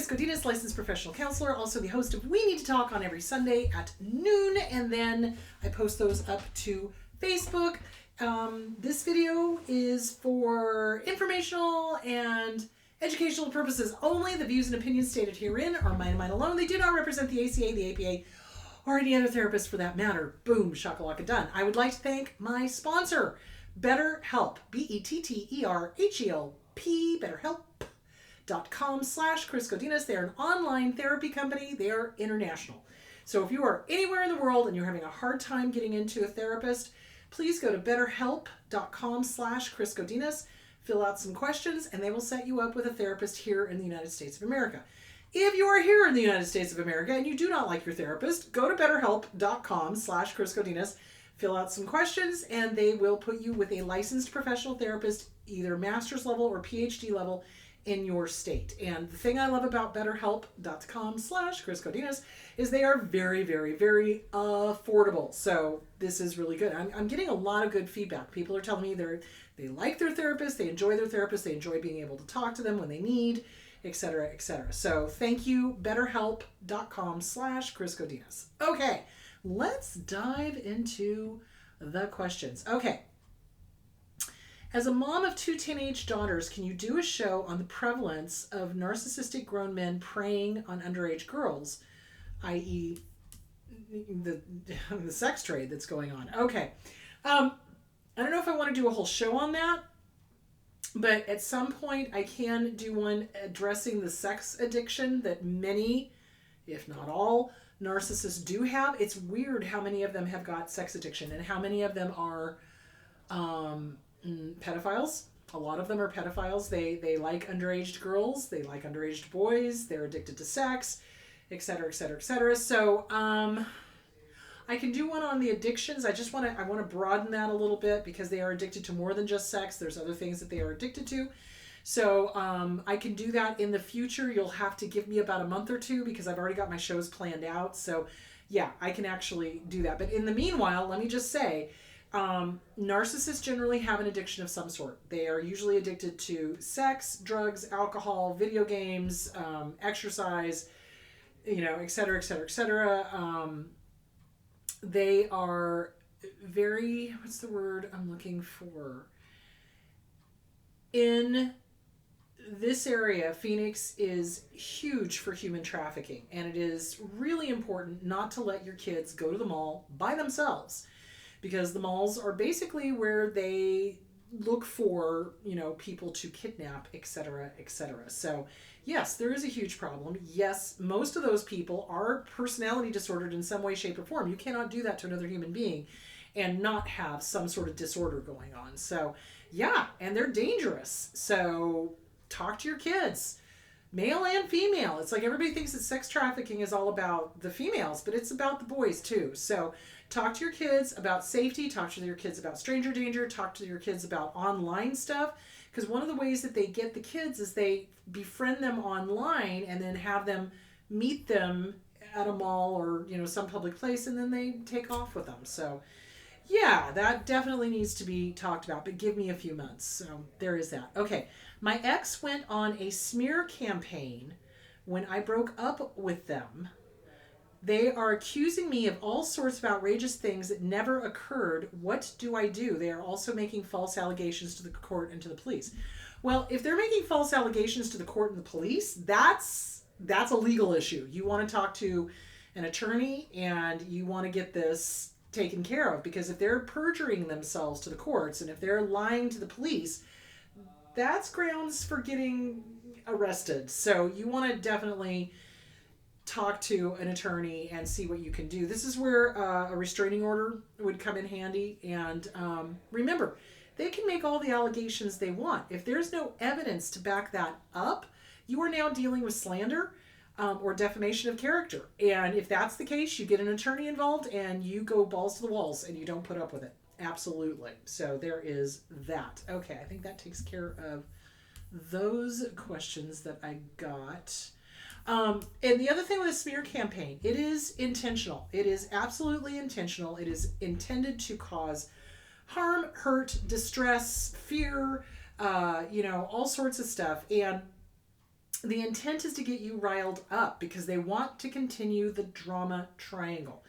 Chris Godinez, licensed professional counselor, also the host of We Need to Talk on every Sunday at noon, and then I post those up to Facebook. This video is for informational and educational purposes only. The views and opinions stated herein are mine and mine alone. They do not represent the ACA, the APA, or any other therapist for that matter. Boom, shakalaka done. I would like to thank my sponsor, BetterHelp, BetterHelp, BetterHelp.com/Chris Godinez. They're an online therapy company. They are international. So if you are anywhere in the world and you're having a hard time getting into a therapist, please go to BetterHelp.com/Chris Godinez, fill out some questions, and they will set you up with a therapist here in the United States of America. If you are here in the United States of America and you do not like your therapist, go to BetterHelp.com/Chris Godinez, fill out some questions, and they will put you with a licensed professional therapist, either master's level or PhD level, in your state. And the thing I love about BetterHelp.com/Chris Godinez is they are very, very, very affordable. So this is really good. I'm getting a lot of good feedback. People are telling me they like their therapist, they enjoy their therapist, they enjoy being able to talk to them when they need, etc., etc. So thank you, BetterHelp.com/Chris Godinez. Okay, let's dive into the questions. Okay. As a mom of 2 teenage daughters, can you do a show on the prevalence of narcissistic grown men preying on underage girls, i.e. the sex trade that's going on? Okay. I don't know if I want to do a whole show on that, but at some point I can do one addressing the sex addiction that many, if not all, narcissists do have. It's weird how many of them have got sex addiction and how many of them are pedophiles. A lot of them are pedophiles. They like underage girls, they like underage boys, they're addicted to sex, etc., etc., etc. So I can do one on the addictions. I want to broaden that a little bit because they are addicted to more than just sex. There's other things that they are addicted to. So I can do that in the future. You'll have to give me about a month or two because I've already got my shows planned out. So yeah, I can actually do that. But in the meanwhile, let me just say, narcissists generally have an addiction of some sort. They are usually addicted to sex, drugs, alcohol, video games, exercise, et cetera, et cetera, et cetera. They are very, what's the word I'm looking for? In this area, Phoenix is huge for human trafficking, and it is really important not to let your kids go to the mall by themselves, because the malls are basically where they look for, people to kidnap, etc., etc. So yes, there is a huge problem. Yes, most of those people are personality disordered in some way, shape, or form. You cannot do that to another human being and not have some sort of disorder going on. So yeah, and they're dangerous. So talk to your kids, male and female. It's like everybody thinks that sex trafficking is all about the females, but it's about the boys too. So talk to your kids about safety, talk to your kids about stranger danger, talk to your kids about online stuff, because one of the ways that they get the kids is they befriend them online and then have them meet them at a mall or, some public place, and then they take off with them. So yeah, that definitely needs to be talked about, but give me a few months. So there is that. Okay, my ex went on a smear campaign when I broke up with them. They are accusing me of all sorts of outrageous things that never occurred. What do I do? They are also making false allegations to the court and to the police. Well, if they're making false allegations to the court and the police, that's a legal issue. You want to talk to an attorney and you want to get this taken care of, because if they're perjuring themselves to the courts and if they're lying to the police, that's grounds for getting arrested. So you want to definitely talk to an attorney and see what you can do. This is where a restraining order would come in handy. And remember, they can make all the allegations they want. If there's no evidence to back that up, you are now dealing with slander or defamation of character. And if that's the case, you get an attorney involved and you go balls to the walls and you don't put up with it. Absolutely. So there is that. Okay, I think that takes care of those questions that I got. And the other thing with a smear campaign, it is intentional. It is absolutely intentional. It is intended to cause harm, hurt, distress, fear, all sorts of stuff. And the intent is to get you riled up because they want to continue the drama triangle.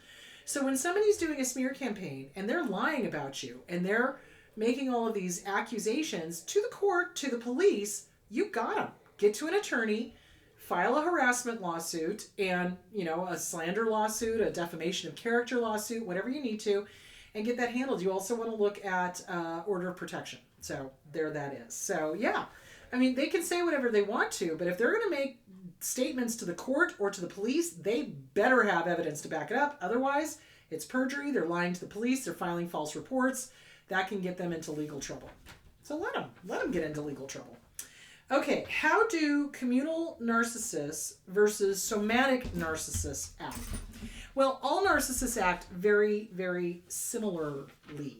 So when somebody's doing a smear campaign and they're lying about you and they're making all of these accusations to the court, to the police, you got them. Get to an attorney, file a harassment lawsuit and, a slander lawsuit, a defamation of character lawsuit, whatever you need to, and get that handled. You also want to look at order of protection. So there that is. So yeah, I mean, they can say whatever they want to, but if they're going to make statements to the court or to the police, they better have evidence to back it up. Otherwise, it's perjury. They're lying to the police. They're filing false reports. That can get them into legal trouble. So let them get into legal trouble. Okay, how do communal narcissists versus somatic narcissists act? Well, all narcissists act very, very similarly.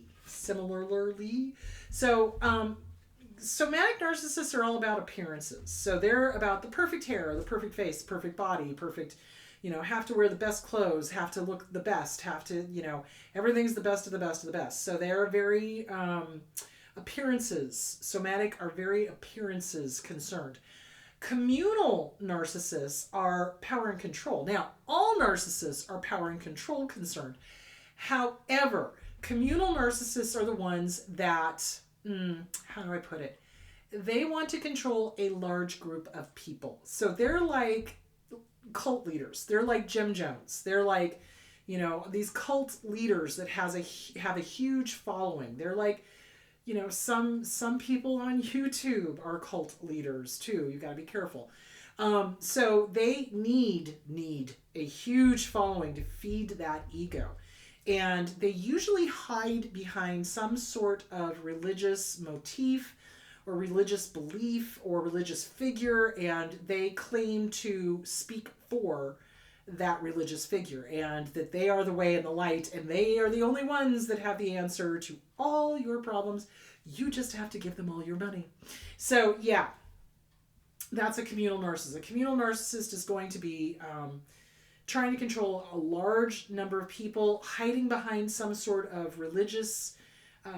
So, somatic narcissists are all about appearances. So they're about the perfect hair, the perfect face, the perfect body, perfect, have to wear the best clothes, have to look the best, have to, everything's the best of the best of the best. So they're very appearances. Somatic are very appearances concerned. Communal narcissists are power and control. Now, all narcissists are power and control concerned. However, communal narcissists are the ones that, how do I put it? They want to control a large group of people. So they're like cult leaders. They're like Jim Jones. They're like, these cult leaders that have a huge following. They're like, some people on YouTube are cult leaders too. You got to be careful. So they need a huge following to feed that ego. And they usually hide behind some sort of religious motif or religious belief or religious figure, and they claim to speak for that religious figure and that they are the way and the light and they are the only ones that have the answer to all your problems. You just have to give them all your money. So yeah, that's a communal narcissist. A communal narcissist is going to be trying to control a large number of people, hiding behind some sort of religious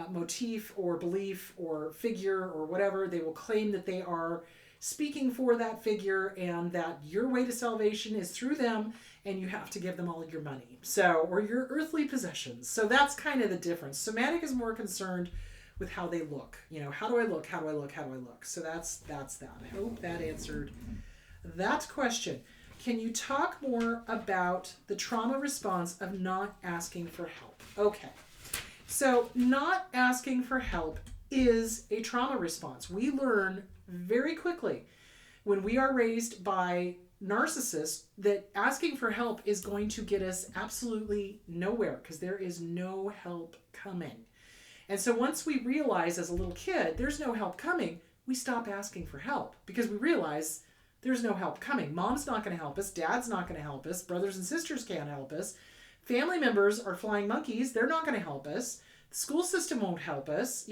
motif or belief or figure or whatever. They will claim that they are speaking for that figure and that your way to salvation is through them and you have to give them all your money. So, or your earthly possessions. So that's kind of the difference. Somatic is more concerned with how they look. How do I look? How do I look? How do I look? So that's that. I hope that answered that question. Can you talk more about the trauma response of not asking for help? Okay. So not asking for help is a trauma response. We learn very quickly when we are raised by narcissists that asking for help is going to get us absolutely nowhere because there is no help coming. And so once we realize as a little kid there's no help coming, we stop asking for help because we realize there's no help coming. Mom's not going to help us. Dad's not going to help us. Brothers and sisters can't help us. Family members are flying monkeys. They're not going to help us. The school system won't help us.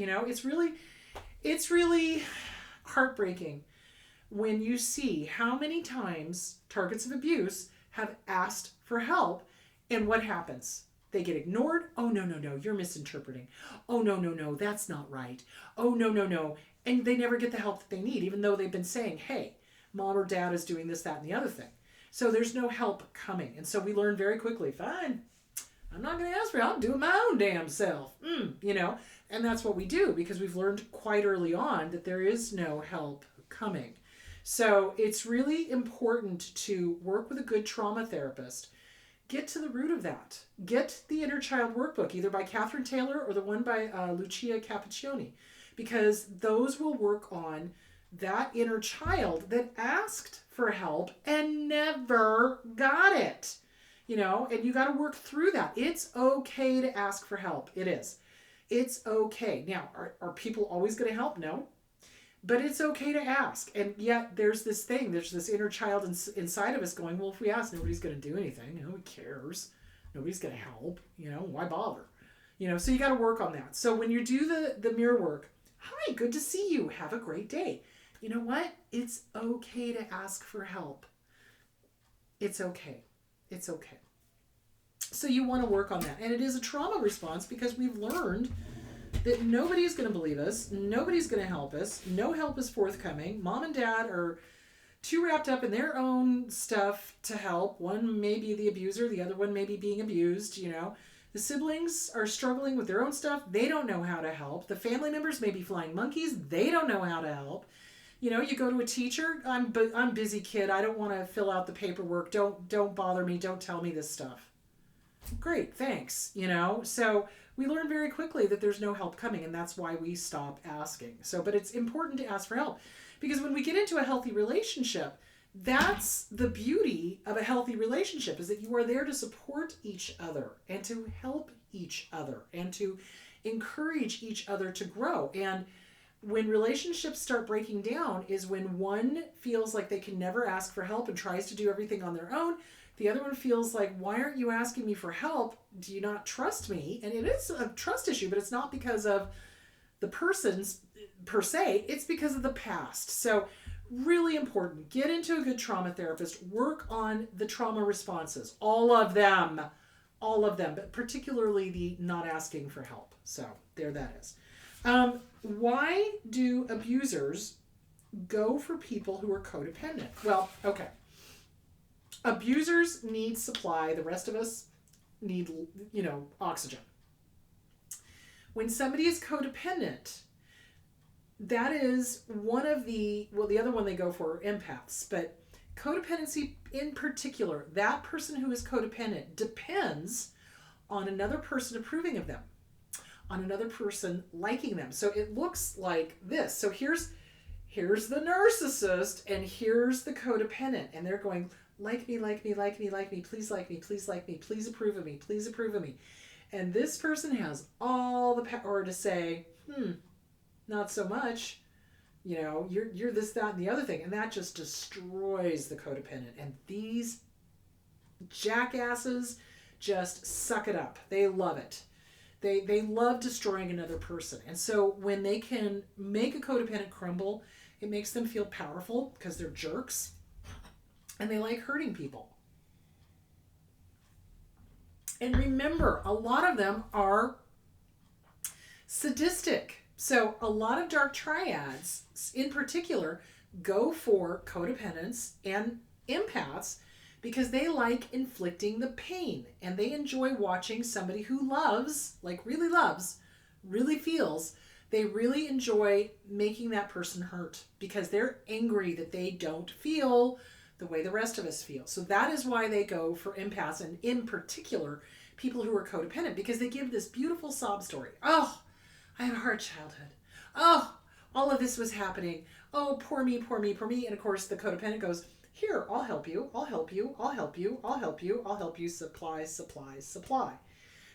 It's really heartbreaking when you see how many times targets of abuse have asked for help and what happens. They get ignored. Oh, no, you're misinterpreting. Oh, no, that's not right. Oh, no. And they never get the help that they need, even though they've been saying, hey, mom or dad is doing this, that, and the other thing. So there's no help coming. And so we learn very quickly, fine, I'm not going to ask for help. I'm doing my own damn self. And that's what we do because we've learned quite early on that there is no help coming. So it's really important to work with a good trauma therapist. Get to the root of that. Get the Inner Child Workbook, either by Catherine Taylor or the one by Lucia Cappuccioni, because those will work on that inner child that asked for help and never got it. And you got to work through that. It's okay to ask for help. It is. It's okay. Now, are people always going to help? No. But it's okay to ask. And yet there's this inner child inside of us going, well, if we ask, nobody's going to do anything. Who cares? Nobody's going to help. Why bother? So you got to work on that. So when you do the mirror work, hi, good to see you. Have a great day. You know what? It's okay to ask for help. It's okay. It's okay. So you want to work on that. And it is a trauma response because we've learned that nobody's going to believe us. Nobody's going to help us. No help is forthcoming. Mom and dad are too wrapped up in their own stuff to help. One may be the abuser, the other one may be being abused, you know. The siblings are struggling with their own stuff. They don't know how to help. The family members may be flying monkeys. They don't know how to help. You know, you go to a teacher. I'm busy, kid. I don't want to fill out the paperwork. Don't bother me. Don't tell me this stuff. Great, thanks. You know, so we learn very quickly that there's no help coming, and that's why we stop asking. So, but it's important to ask for help, because when we get into a healthy relationship, that's the beauty of a healthy relationship, is that you are there to support each other and to help each other and to encourage each other to grow. And when relationships start breaking down is when one feels like they can never ask for help and tries to do everything on their own. The other one feels like, why aren't you asking me for help? Do you not trust me? And it is a trust issue, but it's not because of the persons per se. It's because of the past. So really important. Get into a good trauma therapist. Work on the trauma responses. All of them, but particularly the not asking for help. So there that is. Why do abusers go for people who are codependent? Well, okay. Abusers need supply. The rest of us need, oxygen. When somebody is codependent, that is one of the other one they go for are empaths. But codependency in particular, that person who is codependent depends on another person approving of them, on another person liking them. So it looks like this. So here's the narcissist and here's the codependent. And they're going, like me, like me, like me, like me, please like me, please like me, please approve of me, please approve of me. And this person has all the power to say, not so much. You know, you're this, that, and the other thing. And that just destroys the codependent. And these jackasses just suck it up. They love it. They love destroying another person. And so when they can make a codependent crumble, it makes them feel powerful because they're jerks. And they like hurting people. And remember, a lot of them are sadistic. So a lot of dark triads, in particular, go for codependents and empaths because they like inflicting the pain. And they enjoy watching somebody who loves, like really feels, they really enjoy making that person hurt because they're angry that they don't feel the way the rest of us feel. So that is why they go for empaths, and in particular, people who are codependent, because they give this beautiful sob story. Oh, I had a hard childhood. Oh, all of this was happening. Oh, poor me, poor me, poor me. And of course, the codependent goes, here, I'll help you, I'll help you, I'll help you, I'll help you, I'll help you, supply, supply, supply.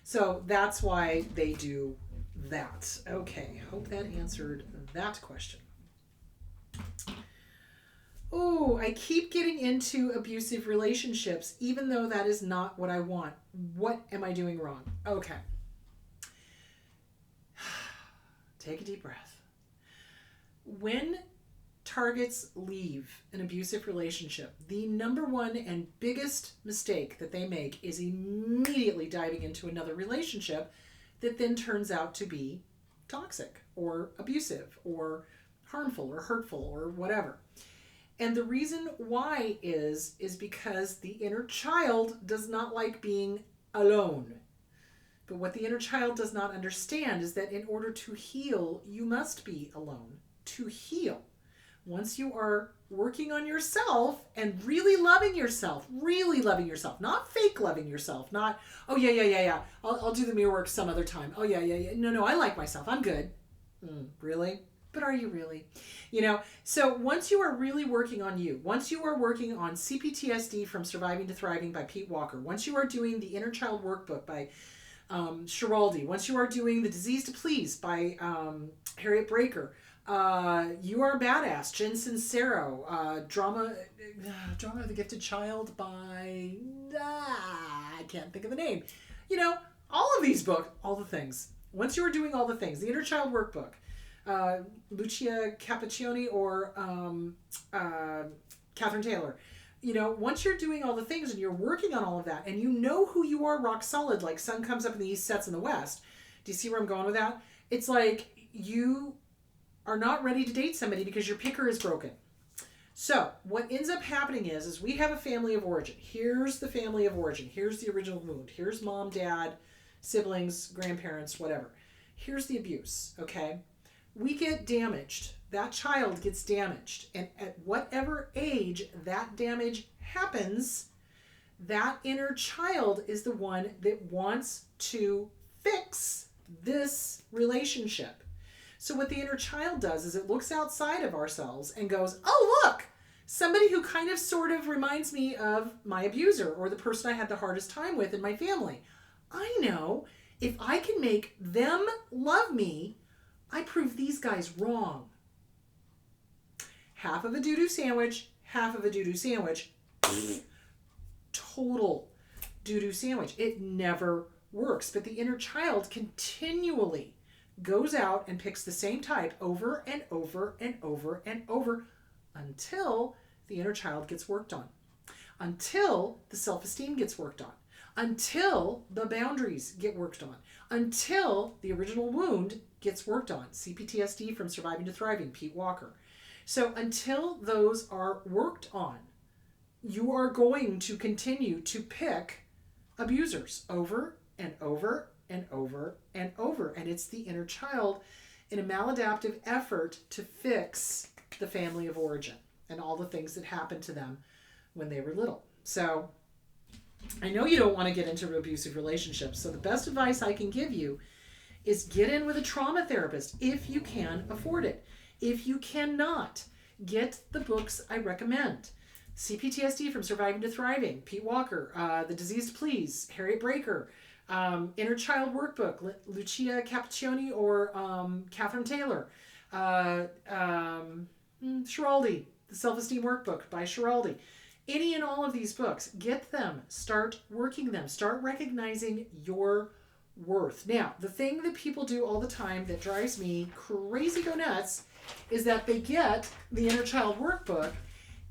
So that's why they do that. Okay, hope that answered that question. Oh, I keep getting into abusive relationships, even though that is not what I want. What am I doing wrong? Okay. Take a deep breath. When targets leave an abusive relationship, the number one and biggest mistake that they make is immediately diving into another relationship that then turns out to be toxic or abusive or harmful or hurtful or whatever. And the reason why is because the inner child does not like being alone. But what the inner child does not understand is that in order to heal, you must be alone to heal. Once you are working on yourself and really loving yourself, not fake loving yourself, not, oh yeah, I'll do the mirror work some other time. Oh yeah, no, I like myself, I'm good. Really? But are you really? So once you are really working on you, once you are working on CPTSD from Surviving to Thriving by Pete Walker, once you are doing the Inner Child Workbook by Schiraldi, once you are doing The Disease to Please by Harriet Breaker, You Are a Badass, Jen Sincero, Drama of the Gifted Child by, I can't think of the name. All of these books, all the things. Once you are doing all the things, the Inner Child Workbook, Lucia Cappuccioni or Catherine Taylor. Once you're doing all the things and you're working on all of that and you know who you are rock solid, like sun comes up in the east, sets in the west. Do you see where I'm going with that? It's like you are not ready to date somebody because your picker is broken. So what ends up happening is we have a family of origin. Here's the family of origin. Here's the original wound. Here's mom, dad, siblings, grandparents, whatever. Here's the abuse, okay? We get damaged. That child gets damaged. And at whatever age that damage happens, that inner child is the one that wants to fix this relationship. So what the inner child does is it looks outside of ourselves and goes, oh, look, somebody who kind of sort of reminds me of my abuser or the person I had the hardest time with in my family. I know if I can make them love me, I prove these guys wrong. Half of a doo-doo sandwich, half of a doo-doo sandwich. Total doo-doo sandwich. It never works. But the inner child continually goes out and picks the same type over and over and over and over until the inner child gets worked on, until the self-esteem gets worked on, until the boundaries get worked on, until the original wound gets worked on. CPTSD from Surviving to Thriving, Pete Walker. So until those are worked on, you are going to continue to pick abusers over and over and over and over. And it's the inner child in a maladaptive effort to fix the family of origin and all the things that happened to them when they were little. So I know you don't want to get into abusive relationships. So the best advice I can give you is get in with a trauma therapist if you can afford it. If you cannot, get the books I recommend. CPTSD from Surviving to Thriving, Pete Walker, The Disease to Please, Harriet Breaker, Inner Child Workbook, Lucia Cappuccioni or Catherine Taylor, Schiraldi, The Self-Esteem Workbook by Schiraldi. Any and all of these books, get them, start working them, start recognizing your worth. Now, the thing that people do all the time that drives me crazy go nuts is that they get the Inner Child Workbook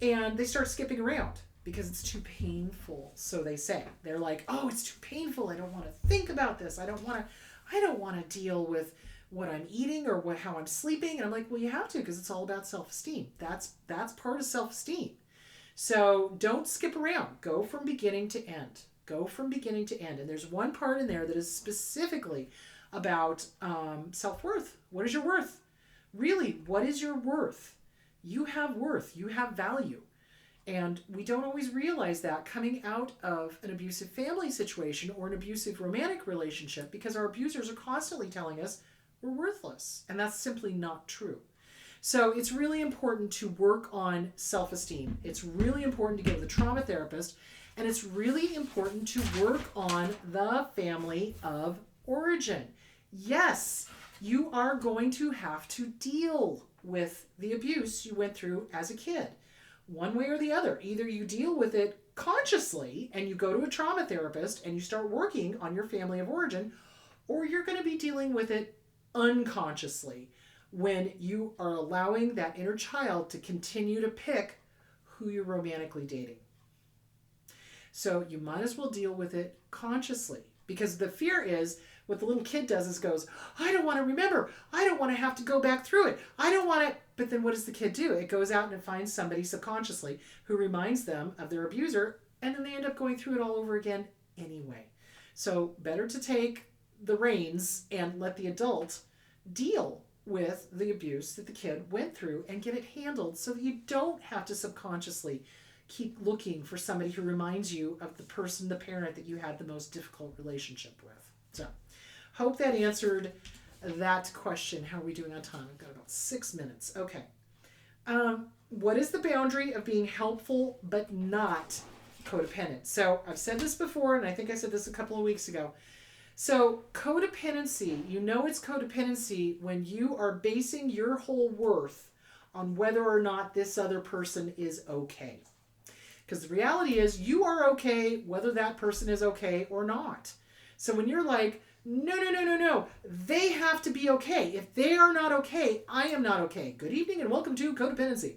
and they start skipping around because it's too painful. So they say, they're like, oh, it's too painful. I don't want to think about this. I don't want to deal with what I'm eating or how I'm sleeping. And I'm like, well, you have to, because it's all about self-esteem. That's part of self-esteem. So don't skip around. Go from beginning to end. Go from beginning to end. And there's one part in there that is specifically about self-worth. What is your worth? Really, what is your worth? You have worth. You have value. And we don't always realize that coming out of an abusive family situation or an abusive romantic relationship, because our abusers are constantly telling us we're worthless. And that's simply not true. So it's really important to work on self-esteem. It's really important to go to the trauma therapist. And it's really important to work on the family of origin. Yes, you are going to have to deal with the abuse you went through as a kid. One way or the other. Either you deal with it consciously and you go to a trauma therapist and you start working on your family of origin, or you're going to be dealing with it unconsciously when you are allowing that inner child to continue to pick who you're romantically dating. So you might as well deal with it consciously, because the fear is what the little kid does is goes, I don't want to remember. I don't want to have to go back through it. I don't want to. But then what does the kid do? It goes out and it finds somebody subconsciously who reminds them of their abuser, and then they end up going through it all over again anyway. So better to take the reins and let the adult deal with the abuse that the kid went through and get it handled so that you don't have to subconsciously keep looking for somebody who reminds you of the person, the parent that you had the most difficult relationship with. So, hope that answered that question. How are we doing on time? I've got about 6 minutes. Okay. What is the boundary of being helpful but not codependent? So, I've said this before, and I think I said this a couple of weeks ago. So, codependency, you know it's codependency when you are basing your whole worth on whether or not this other person is okay. Because the reality is you are okay whether that person is okay or not. So when you're like, no, they have to be okay. If they are not okay, I am not okay. Good evening and welcome to codependency.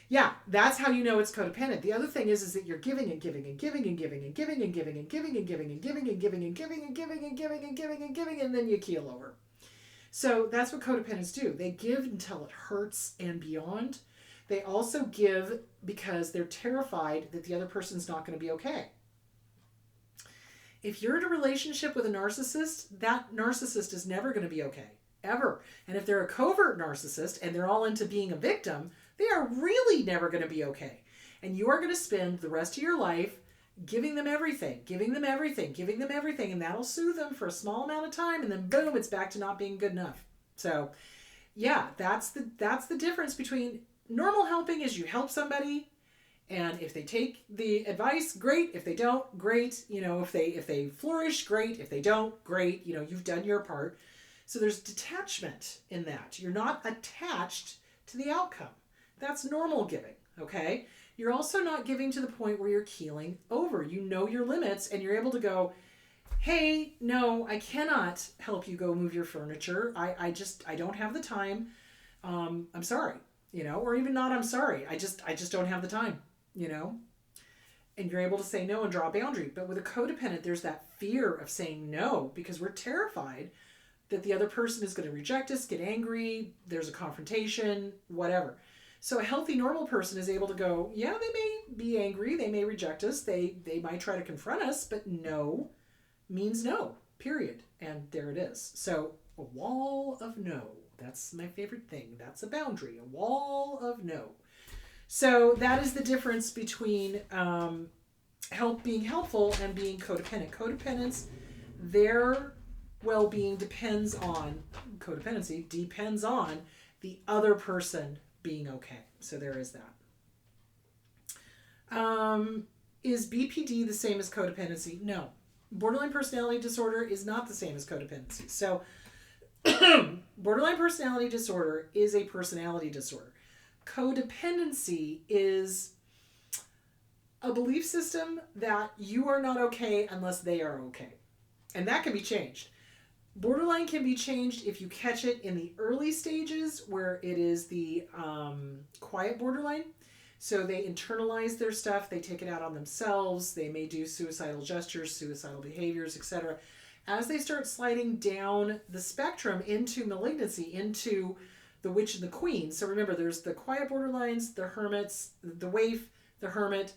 Yeah, that's how you know it's codependent. The other thing is that you're giving and giving and giving and giving and giving and giving and giving and giving and giving and giving and giving and giving and giving and giving and giving, and then you keel over. So that's what codependents do. They give until it hurts and beyond. They also give because they're terrified that the other person's not going to be okay. If you're in a relationship with a narcissist, that narcissist is never going to be okay, ever. And if they're a covert narcissist and they're all into being a victim, they are really never going to be okay. And you are going to spend the rest of your life giving them everything, giving them everything, giving them everything, and that'll soothe them for a small amount of time, and then boom, it's back to not being good enough. So, yeah, that's the difference between normal helping is you help somebody, and if they take the advice, great. If they don't, great. If they flourish, great. If they don't, great. You've done your part. So there's detachment in that. You're not attached to the outcome. That's normal giving, okay? You're also not giving to the point where you're keeling over. You know your limits, and you're able to go, hey, no, I cannot help you go move your furniture. I don't have the time. I'm sorry, or even not, I'm sorry. I just don't have the time, and you're able to say no and draw a boundary. But with a codependent, there's that fear of saying no because we're terrified that the other person is going to reject us, get angry, there's a confrontation, whatever. So a healthy, normal person is able to go, yeah, they may be angry, they may reject us, they might try to confront us, but no means no, period. And there it is. So a wall of no. That's my favorite thing. That's a boundary, a wall of no. So that is the difference between being helpful and being codependent. Codependents, their well-being depends on the other person being okay. So there is that. Is BPD the same as codependency? No. Borderline personality disorder is not the same as codependency. So borderline personality disorder is a personality disorder. Codependency is a belief system that you are not okay unless they are okay. And that can be changed. Borderline can be changed if you catch it in the early stages where it is the quiet borderline. So they internalize their stuff, they take it out on themselves, they may do suicidal gestures, suicidal behaviors, etc. As they start sliding down the spectrum into malignancy, into the witch and the queen. So remember, there's the quiet borderlines, the hermits, the waif, the hermit,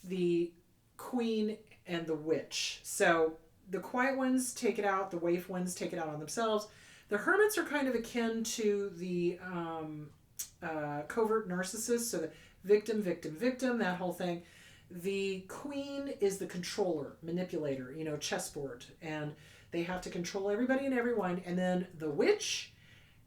the queen, and the witch. So the quiet ones take it out, the waif ones take it out on themselves. The hermits are kind of akin to the covert narcissist, so the victim, that whole thing. The queen is the controller, manipulator, chessboard, and they have to control everybody and everyone. And then the witch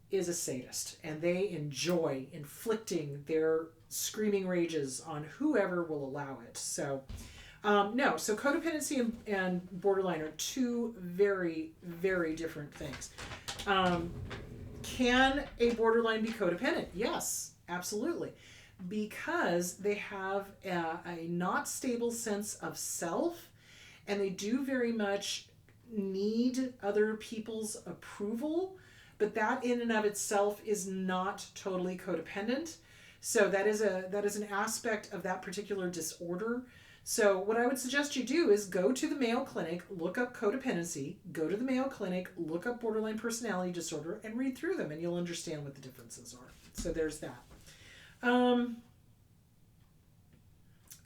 is a sadist, and they enjoy inflicting their screaming rages on whoever will allow it. So so codependency and borderline are two very, very different things. Can a borderline be codependent? Yes, absolutely. Because they have a not stable sense of self, and they do very much need other people's approval, but that in and of itself is not totally codependent. So that is an aspect of that particular disorder. So what I would suggest you do is go to the Mayo Clinic, look up codependency, go to the Mayo Clinic, look up borderline personality disorder, and read through them, and you'll understand what the differences are. So there's that.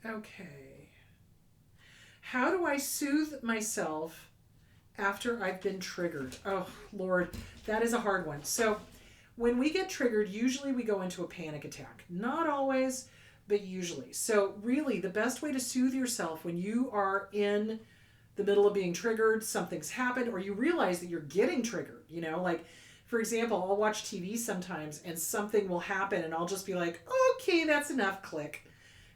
Okay. How do I soothe myself after I've been triggered? Oh, Lord, that is a hard one. So when we get triggered, usually we go into a panic attack. Not always, but usually. So really, the best way to soothe yourself when you are in the middle of being triggered, something's happened, or you realize that you're getting triggered, like, for example, I'll watch TV sometimes and something will happen and I'll just be like, okay, that's enough, click.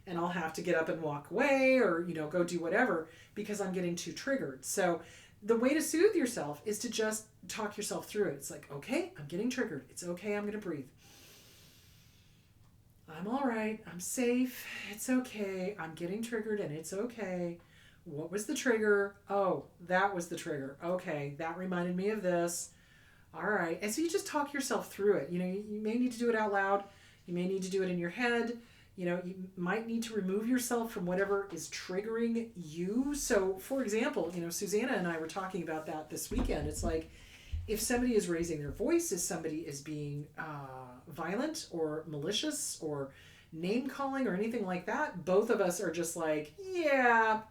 And I'll have to get up and walk away or, go do whatever because I'm getting too triggered. So the way to soothe yourself is to just talk yourself through it. It's like, okay, I'm getting triggered. It's okay. I'm going to breathe. I'm all right. I'm safe. It's okay. I'm getting triggered and it's okay. What was the trigger? Oh, that was the trigger. Okay. That reminded me of this. All right. And so you just talk yourself through it. You may need to do it out loud. You may need to do it in your head. You might need to remove yourself from whatever is triggering you. So, for example, Susanna and I were talking about that this weekend. It's like, if somebody is raising their voice, if somebody is being violent or malicious or name calling or anything like that, both of us are just like, yeah,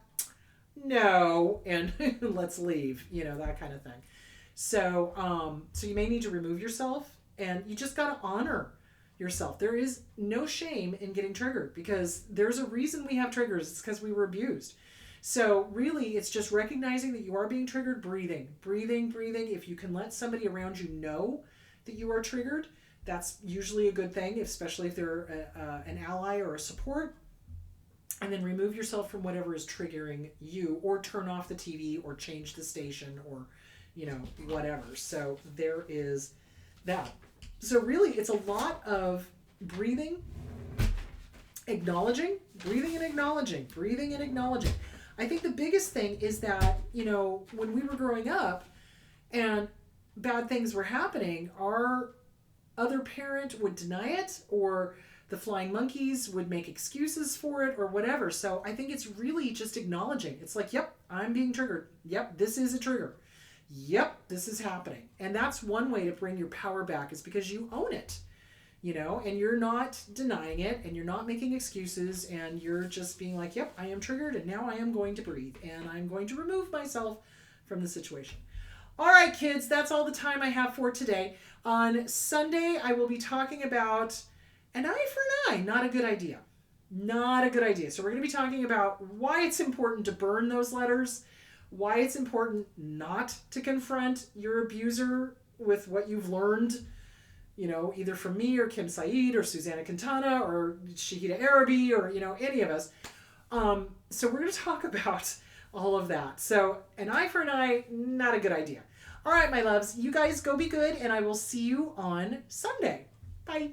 no, and let's leave, that kind of thing. So you may need to remove yourself, and you just got to honor yourself. There is no shame in getting triggered, because there's a reason we have triggers. It's because we were abused. So really, it's just recognizing that you are being triggered, breathing. If you can let somebody around you know that you are triggered, that's usually a good thing, especially if they're an ally or a support. And then remove yourself from whatever is triggering you, or turn off the TV, or change the station, or, whatever. So there is that. So really, it's a lot of breathing, acknowledging, breathing and acknowledging. I think the biggest thing is that, when we were growing up and bad things were happening, our other parent would deny it, or the flying monkeys would make excuses for it, or whatever. So I think it's really just acknowledging. It's like, yep, I'm being triggered. Yep, this is a trigger. Yep, this is happening. And that's one way to bring your power back, is because you own it, and you're not denying it, and you're not making excuses, and you're just being like, yep, I am triggered, and now I am going to breathe, and I'm going to remove myself from the situation. All right, kids, that's all the time I have for today. On Sunday, I will be talking about an eye for an eye. Not a good idea. So we're going to be talking about why it's important to burn those letters, why it's important not to confront your abuser with what you've learned, either from me or Kim Saeed or Susanna Quintana or Shahida Arabi or, any of us. So we're going to talk about all of that. So an eye for an eye, not a good idea. All right, my loves, you guys go be good, and I will see you on Sunday. Bye.